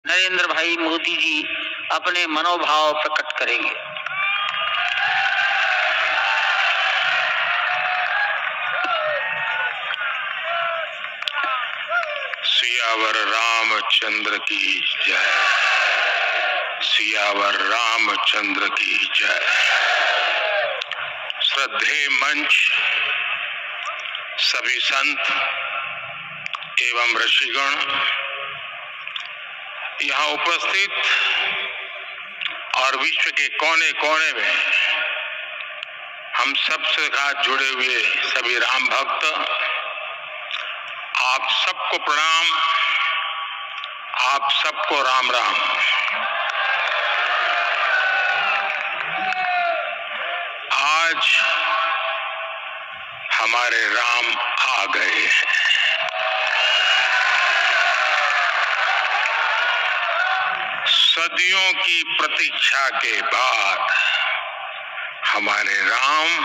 नरेंद्र भाई मोदी जी अपने मनोभाव प्रकट करेंगे। सियावर रामचंद्र की जय। सियावर रामचंद्र की जय। श्रद्धेय मंच, सभी संत एवं ऋषिगण, यहाँ उपस्थित और विश्व के कोने कोने में हम सबसे साथ जुड़े हुए सभी राम भक्त, आप सबको प्रणाम, आप सबको राम राम। आज हमारे राम आ गए हैं। सदियों की प्रतीक्षा के बाद हमारे राम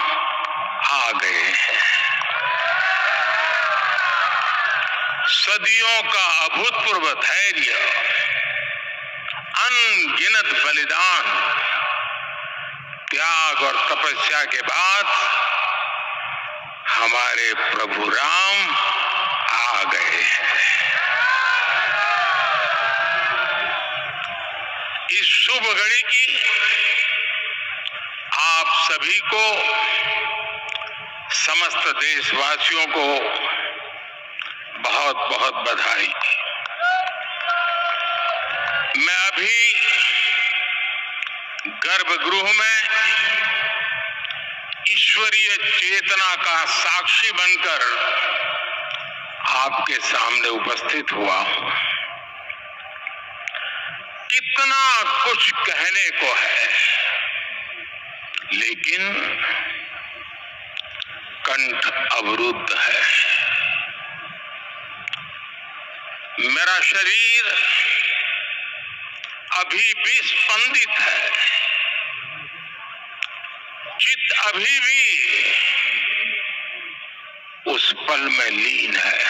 आ गए हैं। सदियों का अभूतपूर्व धैर्य, अनगिनत बलिदान, त्याग और तपस्या के बाद हमारे प्रभु राम आ गए हैं। इस शुभ घड़ी की आप सभी को, समस्त देशवासियों को बहुत बहुत बधाई। मैं अभी गर्भगृह में ईश्वरीय चेतना का साक्षी बनकर आपके सामने उपस्थित हुआ हूं। कितना कुछ कहने को है, लेकिन कंठ अवरुद्ध है। मेरा शरीर अभी भी स्पंदित है, चित्त अभी भी उस पल में लीन है।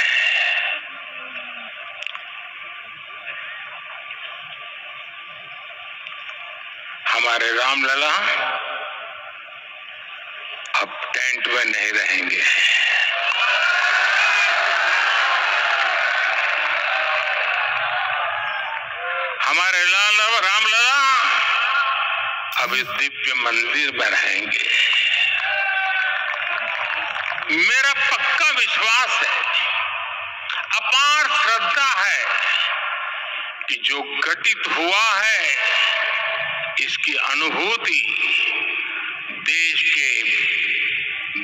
हमारे रामलला अब टेंट में नहीं रहेंगे। हमारे रामलला अब इस दिव्य मंदिर में रहेंगे। मेरा पक्का विश्वास है, अपार श्रद्धा है कि जो घटित हुआ है इसकी अनुभूति देश के,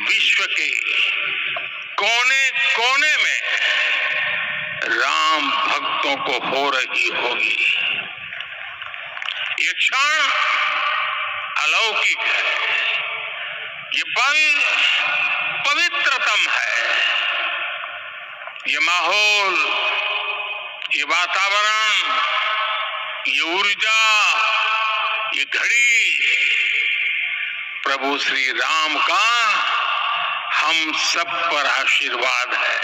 विश्व के कोने कोने में राम भक्तों को हो रही होगी। ये क्षण अलौकिक है, ये पल पवित्रतम है। ये माहौल, ये वातावरण, ये ऊर्जा, ये घड़ी प्रभु श्री राम का हम सब पर आशीर्वाद है।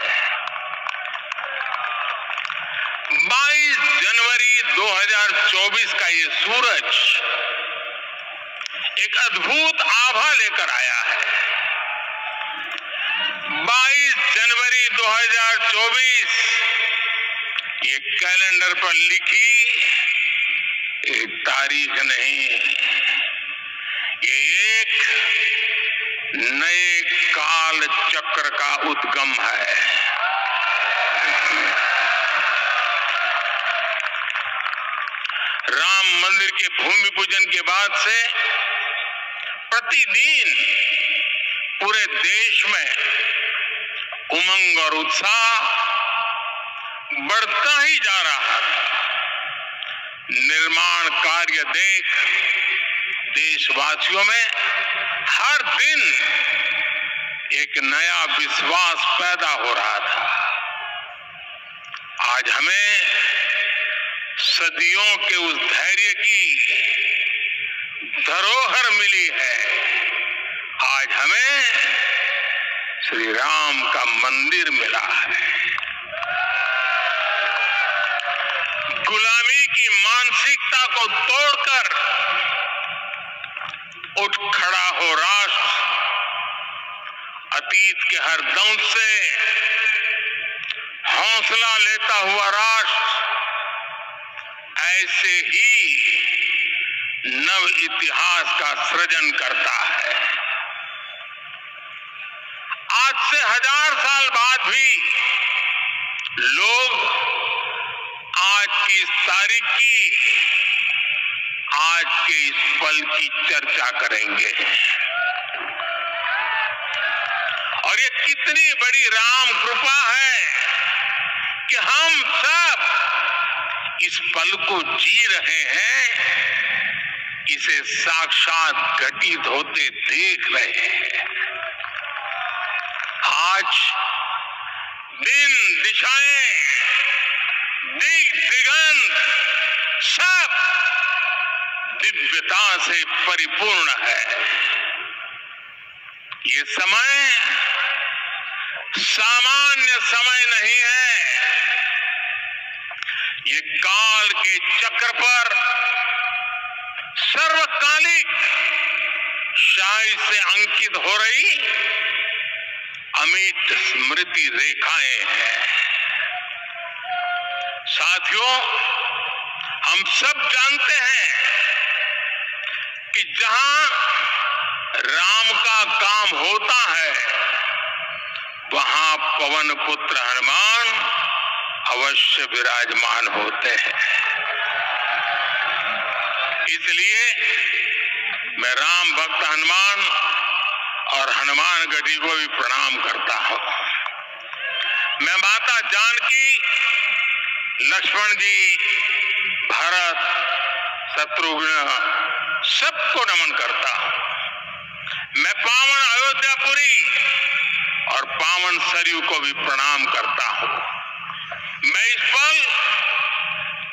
22 जनवरी 2024 का ये सूरज एक अद्भुत आभा लेकर आया है। 22 जनवरी 2024 ये कैलेंडर पर लिखी एक तारीख नहीं, ये एक नए काल चक्र का उद्गम है। राम मंदिर के भूमि पूजन के बाद से प्रतिदिन पूरे देश में उमंग और उत्साह बढ़ता ही जा रहा है। निर्माण कार्य देख देशवासियों में हर दिन एक नया विश्वास पैदा हो रहा था। आज हमें सदियों के उस धैर्य की धरोहर मिली है। आज हमें श्री राम का मंदिर मिला है। गुलामी की मानसिकता को तोड़कर उठ खड़ा हो राष्ट्र, अतीत के हर दंश से हौसला लेता हुआ राष्ट्र ऐसे ही नव इतिहास का सृजन करता है। आज से 1000 साल बाद भी लोग आज की इस तारीख की, आज के इस पल की चर्चा करेंगे। और ये कितनी बड़ी राम कृपा है कि हम सब इस पल को जी रहे हैं, इसे साक्षात घटित होते देख रहे हैं। आज दिन, दिशाएं, दिगंत सब दिव्यता से परिपूर्ण है। ये समय सामान्य समय नहीं है। ये काल के चक्र पर सर्वकालिक शाही से अंकित हो रही अमिट स्मृति रेखाएं हैं। साथियों, हम सब जानते हैं कि जहां राम का काम होता है, वहां पवन पुत्र हनुमान अवश्य विराजमान होते हैं। इसलिए मैं राम भक्त हनुमान और हनुमान गढ़ी को भी प्रणाम करता हूं। मैं माता जानकी, लक्ष्मण जी, भरत, शत्रुघ्न सबको नमन करता हूं। मैं पावन अयोध्यापुरी और पावन सरयू को भी प्रणाम करता हूं। मैं इस पल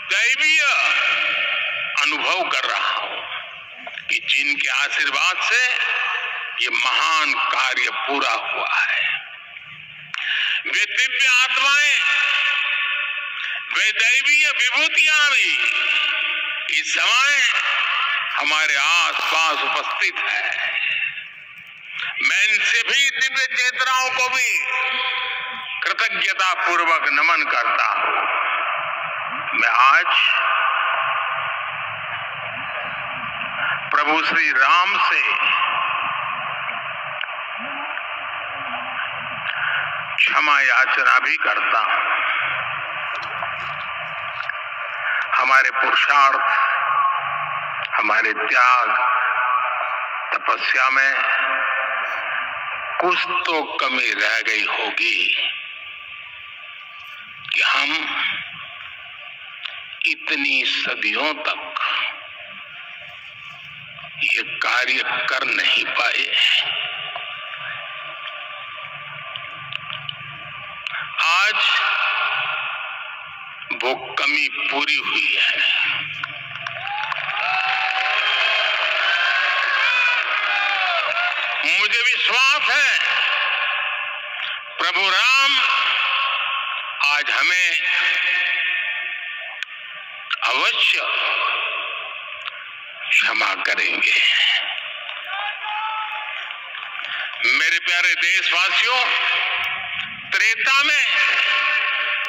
दैवीय अनुभव कर रहा हूं कि जिनके आशीर्वाद से ये महान कार्य पूरा हुआ है। वे दिव्य आत्माएं, वे दैवीय विभूतियां भी इस समय हमारे आसपास उपस्थित है। मैं इन सभी दिव्य चेतनाओं को भी कृतज्ञता पूर्वक नमन करता हूं। मैं आज प्रभु श्री राम से क्षमा याचना भी करता हूं। हमारे पुरुषार्थ, हमारे त्याग, तपस्या में कुछ तो कमी रह गई होगी कि हम इतनी सदियों तक ये कार्य कर नहीं पाए। आज वो कमी पूरी हुई है। मुझे विश्वास है प्रभु राम आज हमें अवश्य क्षमा करेंगे। मेरे प्यारे देशवासियों, त्रेता में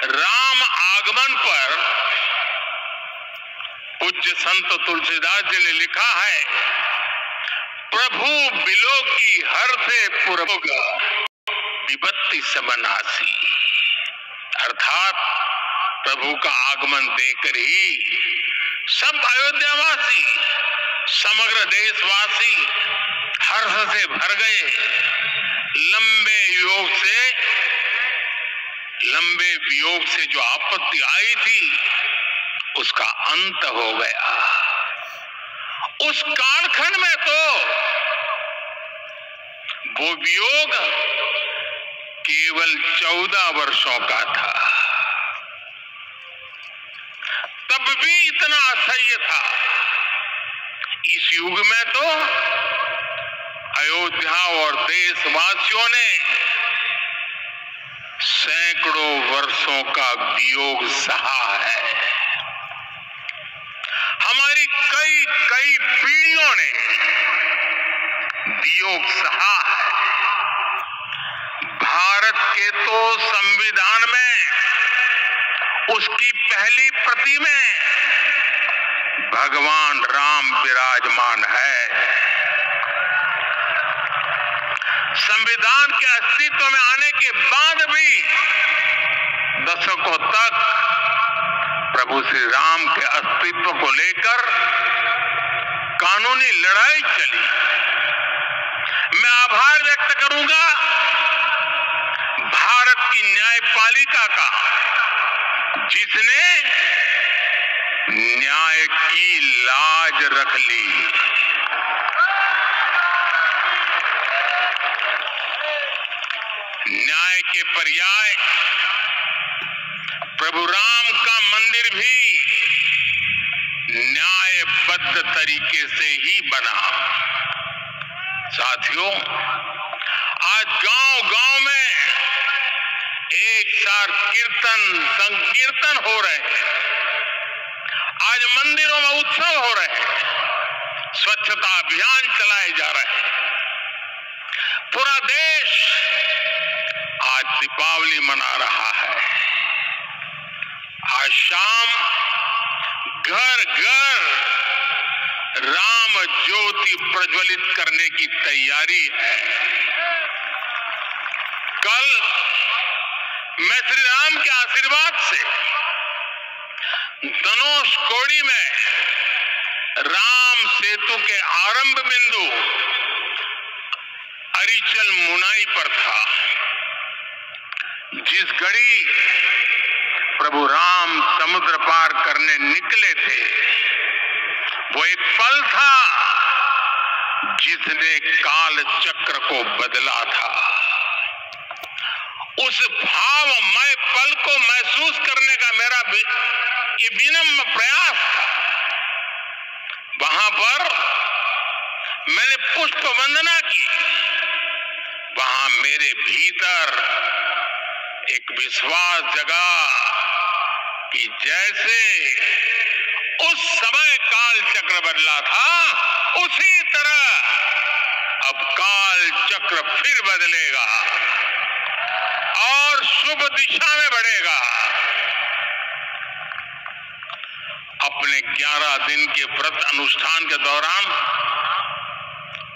राम आगमन पर पूज्य संत तुलसीदास जी ने लिखा है, प्रभु बिलो की हर से पूर्वक विपत्ति समनासी। अर्थात प्रभु का आगमन देकर ही सब अयोध्यावासी, समग्र देशवासी हर्ष से भर गए। लंबे वियोग से जो आपत्ति आई थी, उसका अंत हो गया। उस कालखंड में तो वो वियोग केवल 14 वर्षों का था, तब भी इतना असह्य था। इस युग में तो अयोध्या और देशवासियों ने सैकड़ों वर्षों का वियोग सहा है। कई पीढ़ियों ने वियोग सहा है। भारत के तो संविधान में उसकी पहली प्रति में भगवान राम विराजमान है। संविधान के अस्तित्व में आने के बाद भी दशकों तक प्रभु श्री राम के अस्तित्व को लेकर कानूनी लड़ाई चली। मैं आभार व्यक्त करूंगा भारत की न्यायपालिका का, जिसने न्याय की लाज रख ली। न्याय के पर्याय प्रभु राम का मंदिर भी न्यायबद्ध तरीके से ही बना। साथियों, आज गांव-गांव में एक साथ कीर्तन संकीर्तन हो रहे हैं। आज मंदिरों में उत्सव हो रहे हैं, स्वच्छता अभियान चलाए जा रहे हैं। पूरा देश आज दीपावली मना रहा है। आज शाम घर घर राम ज्योति प्रज्वलित करने की तैयारी है। कल मैं श्री राम के आशीर्वाद से धनुषकोडी में राम सेतु के आरंभ बिंदु अरिचल मुनाई पर था। जिस घड़ी प्रभु राम समुद्र पार करने निकले थे, वो एक पल था जिसने काल चक्र को बदला था। उस भावमय पल को महसूस करने का मेरा ये विनम्र प्रयास था। वहां पर मैंने पुष्प वंदना की। वहां मेरे भीतर एक विश्वास जगा कि जैसे उस समय काल चक्र बदला था, उसी तरह अब काल चक्र फिर बदलेगा और शुभ दिशा में बढ़ेगा। अपने 11 दिन के व्रत अनुष्ठान के दौरान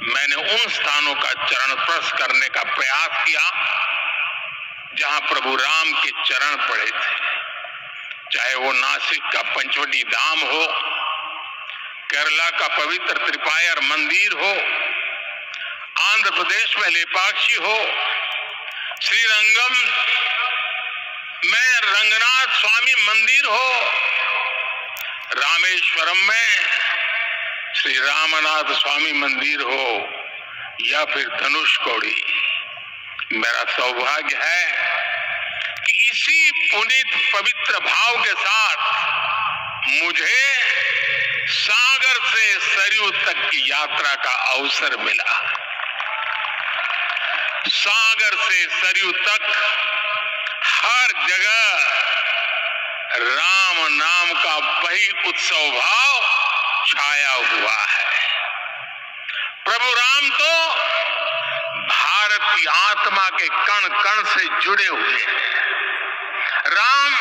मैंने उन स्थानों का चरण स्पर्श करने का प्रयास किया जहां प्रभु राम के चरण पड़े थे। चाहे वो नासिक का पंचवटी धाम हो, केरला का पवित्र त्रिपायर मंदिर हो, आंध्र प्रदेश में लेपाक्षी हो, श्रीरंगम में रंगनाथ स्वामी मंदिर हो, रामेश्वरम में श्री रामनाथ स्वामी मंदिर हो, या फिर धनुषकोडी। मेरा सौभाग्य है कि इसी पुनीत पवित्र भाव के साथ मुझे सागर से सरयू तक की यात्रा का अवसर मिला। सागर से सरयू तक हर जगह राम नाम का वही उत्सव भाव छाया हुआ है। प्रभु राम तो भारत की आत्मा के कण कण से जुड़े हुए हैं। राम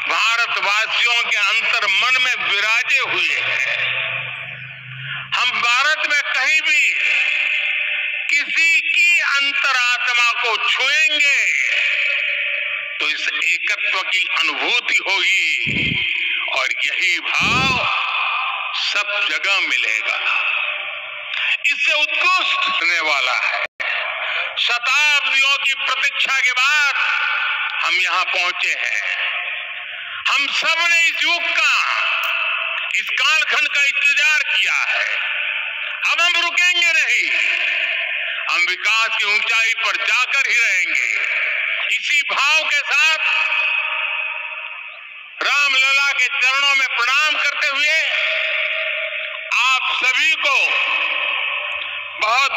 भारतवासियों के अंतर मन में विराजे हुए हैं। हम भारत में कहीं भी किसी की अंतरात्मा को छुएंगे तो इस एकत्व की अनुभूति होगी और यही भाव सब जगह मिलेगा। इससे उत्कृष्ट होने वाला है। शताब्दियों की प्रतीक्षा के बाद हम यहाँ पहुंचे हैं। हम सब ने इस युग का, इस कालखंड का इंतजार किया है। अब हम रुकेंगे नहीं, हम विकास की ऊंचाई पर जाकर ही रहेंगे। इसी भाव के साथ रामलला के चरणों में प्रणाम करते हुए आप सभी को बहुत